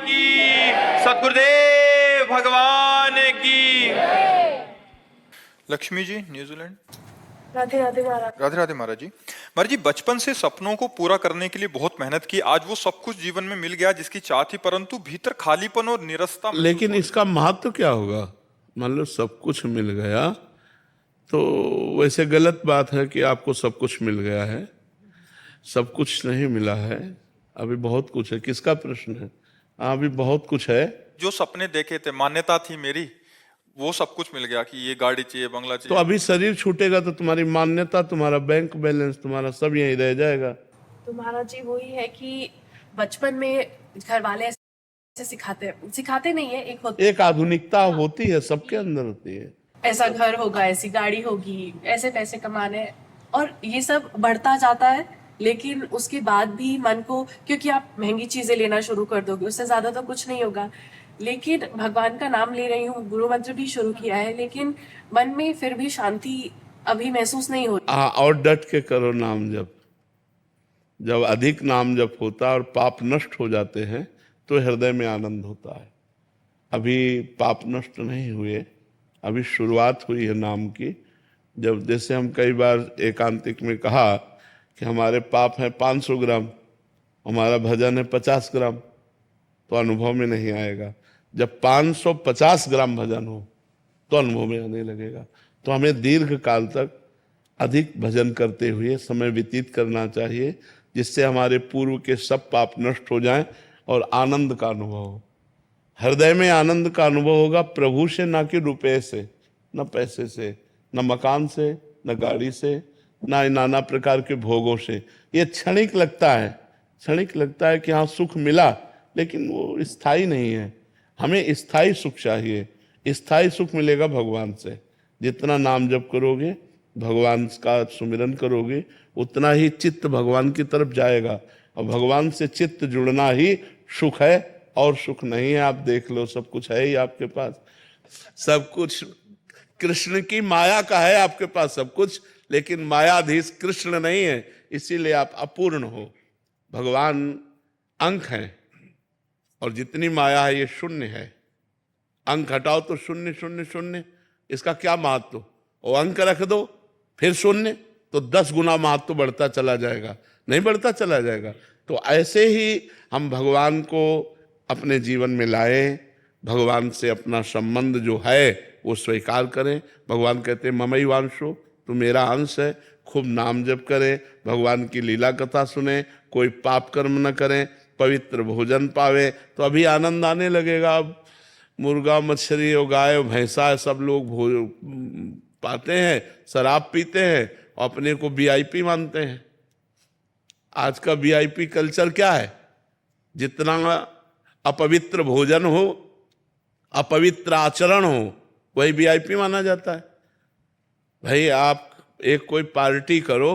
की, सतगुरुदेव भगवान की। लक्ष्मी जी, न्यूजीलैंड। राधे राधे महाराज। राधे राधे महाराज जी। महाराज जी, बचपन से सपनों को पूरा करने के लिए बहुत मेहनत की, आज वो सब कुछ जीवन में मिल गया जिसकी चाह थी, परंतु भीतर खालीपन और निरस्ता महसूस लेकिन हो रही। इसका महत्व क्या होगा? मान लो सब कुछ मिल गया तो वैसे गलत बात है कि आपको सब कुछ मिल गया है। सब कुछ नहीं मिला है, अभी बहुत कुछ है। किसका प्रश्न है? हाँ, अभी बहुत कुछ है। जो सपने देखे थे, मान्यता थी मेरी, वो सब कुछ मिल गया कि ये गाड़ी चाहिए, बंगला तो चाहिए। अभी शरीर छूटेगा तो तुम्हारी मान्यता, तुम्हारा बैंक बैलेंस, तुम्हारा सब यहीं रह जाएगा। तो महाराज जी वही है कि बचपन में घर वाले ऐसे सिखाते नहीं है, एक आधुनिकता होती है, सबके अंदर होती है। ऐसा घर होगा, ऐसी गाड़ी होगी, ऐसे पैसे कमाने, और ये सब बढ़ता जाता है। लेकिन उसके बाद भी मन को, क्योंकि आप महंगी चीजें लेना शुरू कर दोगे, उससे ज्यादा तो कुछ नहीं होगा। लेकिन भगवान का नाम ले रही हूँ, गुरु मंत्र भी शुरू किया है, लेकिन मन में फिर भी शांति अभी महसूस नहीं हो रही। और डट के करो नाम जप। जब अधिक नाम जप होता है और पाप नष्ट हो जाते हैं तो हृदय में आनंद होता है। अभी पाप नष्ट नहीं हुए, अभी शुरुआत हुई है नाम की। जब जैसे हम कई बार एकांतिक में कहा कि हमारे पाप हैं 500 ग्राम, हमारा भजन है 50 ग्राम, तो अनुभव में नहीं आएगा। जब 550 ग्राम भजन हो तो अनुभव में आने लगेगा। तो हमें दीर्घ काल तक अधिक भजन करते हुए समय व्यतीत करना चाहिए, जिससे हमारे पूर्व के सब पाप नष्ट हो जाएं और आनंद का अनुभव हो। हृदय में आनंद का अनुभव होगा, प्रभु से, ना कि रुपये से, न पैसे से, न मकान से, न गाड़ी से, ना नाना प्रकार के भोगों से। ये क्षणिक लगता है, क्षणिक लगता है कि हाँ सुख मिला, लेकिन वो स्थायी नहीं है। हमें स्थायी सुख चाहिए। स्थायी सुख मिलेगा भगवान से। जितना नाम जप करोगे, भगवान का सुमिरन करोगे, उतना ही चित्त भगवान की तरफ जाएगा। और भगवान से चित्त जुड़ना ही सुख है, और सुख नहीं है। आप देख लो, सब कुछ है ही आपके पास। सब कुछ कृष्ण की माया का है आपके पास सब कुछ, लेकिन मायाधीश कृष्ण नहीं है, इसीलिए आप अपूर्ण हो। भगवान अंक है, और जितनी माया है ये शून्य है। अंक हटाओ तो शून्य शून्य शून्य, इसका क्या महत्व? वो अंक रख दो फिर शून्य, तो 10 गुना महत्व बढ़ता चला जाएगा, नहीं बढ़ता चला जाएगा। तो ऐसे ही हम भगवान को अपने जीवन में लाए, भगवान से अपना संबंध जो है वो स्वीकार करें। भगवान कहते हैं ममई वांशो, तू मेरा अंश है। खूब नाम जप करें, भगवान की लीला कथा सुने, कोई पाप कर्म न करें, पवित्र भोजन पावे, तो अभी आनंद आने लगेगा। अब मुर्गा मछली और गाय और भैंसा सब लोग पाते हैं, शराब पीते हैं और अपने को वीआईपी मानते हैं। आज का वीआईपी कल्चर क्या है? जितना अपवित्र भोजन हो, अपवित्र आचरण हो, वही वीआईपी माना जाता है। भाई आप एक कोई पार्टी करो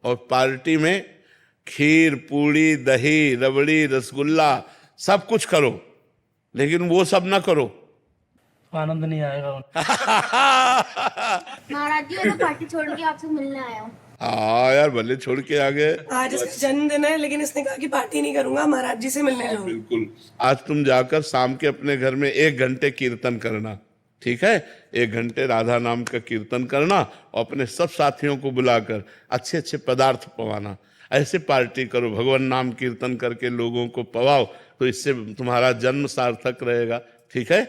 और पार्टी में खीर, पूड़ी, दही, रबड़ी, रसगुल्ला सब कुछ करो, लेकिन वो सब ना करो, आनंद नहीं आएगा। महाराज जी, मैं तो पार्टी छोड़ के आपसे मिलने आया हूँ। हाँ यार, भले छोड़ के आ गए। आज इसका जन्मदिन है, लेकिन इसने कहा कि पार्टी नहीं करूंगा, महाराज जी से मिलने जाऊंगा। बिल्कुल। आज तुम जाकर शाम के अपने घर में 1 घंटे कीर्तन करना, ठीक है? 1 घंटे राधा नाम का कीर्तन करना और अपने सब साथियों को बुलाकर अच्छे अच्छे पदार्थ पवाना। ऐसे पार्टी करो, भगवान नाम कीर्तन करके लोगों को पवाओ, तो इससे तुम्हारा जन्म सार्थक रहेगा, ठीक है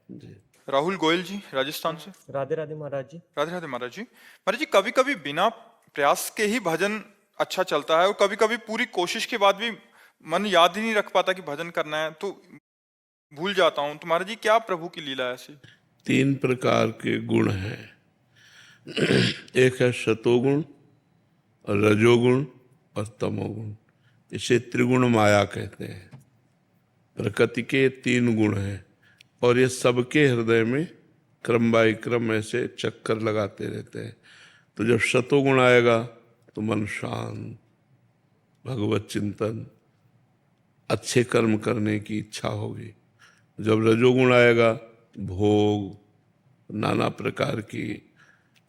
जी। राहुल गोयल जी, राजस्थान से। राधे राधे महाराज जी। राधे राधे महाराज जी। महाराज जी, कभी कभी बिना प्रयास के ही भजन अच्छा चलता है, और कभी कभी पूरी कोशिश के बाद भी मन याद ही नहीं रख पाता कि भजन करना है, तो भूल जाता हूँ। तो महाराज जी, क्या प्रभु की लीला है ऐसी? 3 प्रकार के गुण हैं। एक है सतोगुण, रजोगुण और तमोगुण। इसे त्रिगुण माया कहते हैं। प्रकृति के 3 गुण हैं, और ये सबके हृदय में क्रम बाई क्रम ऐसे चक्कर लगाते रहते हैं। तो जब सतोगुण आएगा तो मन शांत, भगवत चिंतन, अच्छे कर्म करने की इच्छा होगी। जब रजोगुण आएगा, भोग, नाना प्रकार की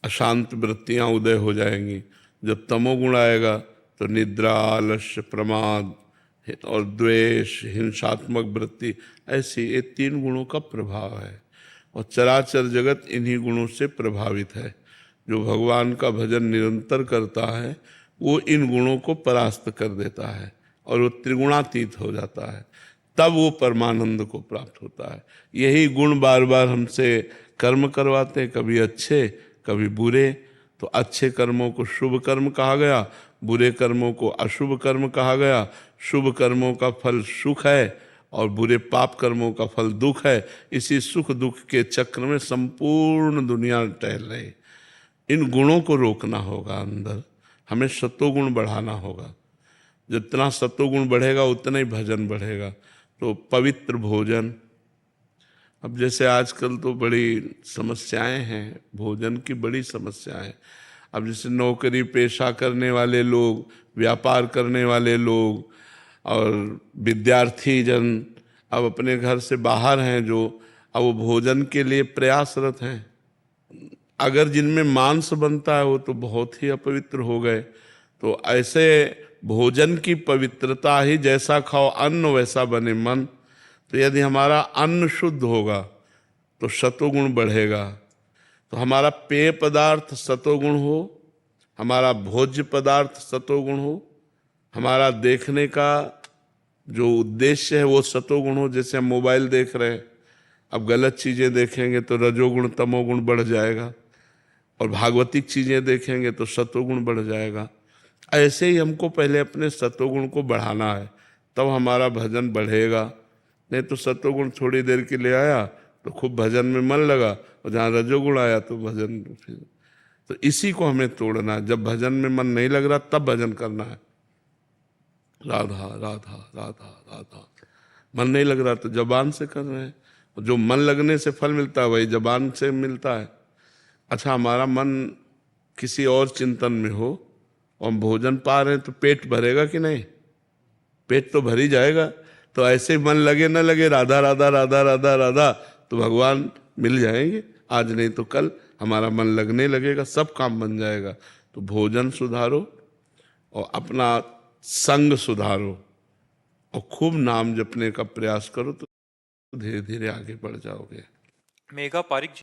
अशांत वृत्तियां उदय हो जाएंगी। जब तमोगुण आएगा तो निद्रा, आलस्य, प्रमाद, और द्वेष, हिंसात्मक वृत्ति, ऐसी ये 3 गुणों का प्रभाव है। और चराचर जगत इन्हीं गुणों से प्रभावित है। जो भगवान का भजन निरंतर करता है वो इन गुणों को परास्त कर देता है और वो त्रिगुणातीत हो जाता है, तब वो परमानंद को प्राप्त होता है। यही गुण बार बार हमसे कर्म करवाते हैं, कभी अच्छे कभी बुरे। तो अच्छे कर्मों को शुभ कर्म कहा गया, बुरे कर्मों को अशुभ कर्म कहा गया। शुभ कर्मों का फल सुख है और बुरे पाप कर्मों का फल दुख है। इसी सुख दुख के चक्र में संपूर्ण दुनिया टहल रही। इन गुणों को रोकना होगा, अंदर हमें सत्वगुण बढ़ाना होगा। जितना सत्वगुण बढ़ेगा उतना ही भजन बढ़ेगा। तो पवित्र भोजन, अब जैसे आजकल तो बड़ी समस्याएं हैं, भोजन की बड़ी समस्याएं हैं। अब जैसे नौकरी पेशा करने वाले लोग, व्यापार करने वाले लोग और विद्यार्थी जन अब अपने घर से बाहर हैं, जो अब वो भोजन के लिए प्रयासरत हैं। अगर जिनमें मांस बनता है वो तो बहुत ही अपवित्र हो गए। तो ऐसे भोजन की पवित्रता ही, जैसा खाओ अन्न वैसा बने मन। तो यदि हमारा अन्न शुद्ध होगा तो सतोगुण बढ़ेगा। तो हमारा पेय पदार्थ सतोगुण हो, हमारा भोज्य पदार्थ सतोगुण हो, हमारा देखने का जो उद्देश्य है वो सतोगुण हो। जैसे हम मोबाइल देख रहे हैं, अब गलत चीज़ें देखेंगे तो रजोगुण तमोगुण बढ़ जाएगा, और भागवतिक चीज़ें देखेंगे तो सतोगुण बढ़ जाएगा। ऐसे ही हमको पहले अपने सतोगुण को बढ़ाना है, तब हमारा भजन बढ़ेगा। नहीं तो सतोगुण थोड़ी देर के लिए आया तो खूब भजन में मन लगा, और जहाँ रजोगुण आया तो भजन फिर। तो इसी को हमें तोड़ना है। जब भजन में मन नहीं लग रहा तब भजन करना है। राधा राधा राधा राधा, मन नहीं लग रहा तो जबान से कर रहे हैं। जो मन लगने से फल मिलता है वही जबान से मिलता है। अच्छा, हमारा मन किसी और चिंतन में हो और हम भोजन पा रहे हैं तो पेट भरेगा कि नहीं? पेट तो भर ही जाएगा। तो ऐसे मन लगे न लगे राधा राधा राधा राधा राधा, तो भगवान मिल जाएंगे। आज नहीं तो कल हमारा मन लगने लगेगा, सब काम बन जाएगा। तो भोजन सुधारो और अपना संग सुधारो और खूब नाम जपने का प्रयास करो, तो धीरे धीरे आगे बढ़ जाओगे। मेघा पारिक जी।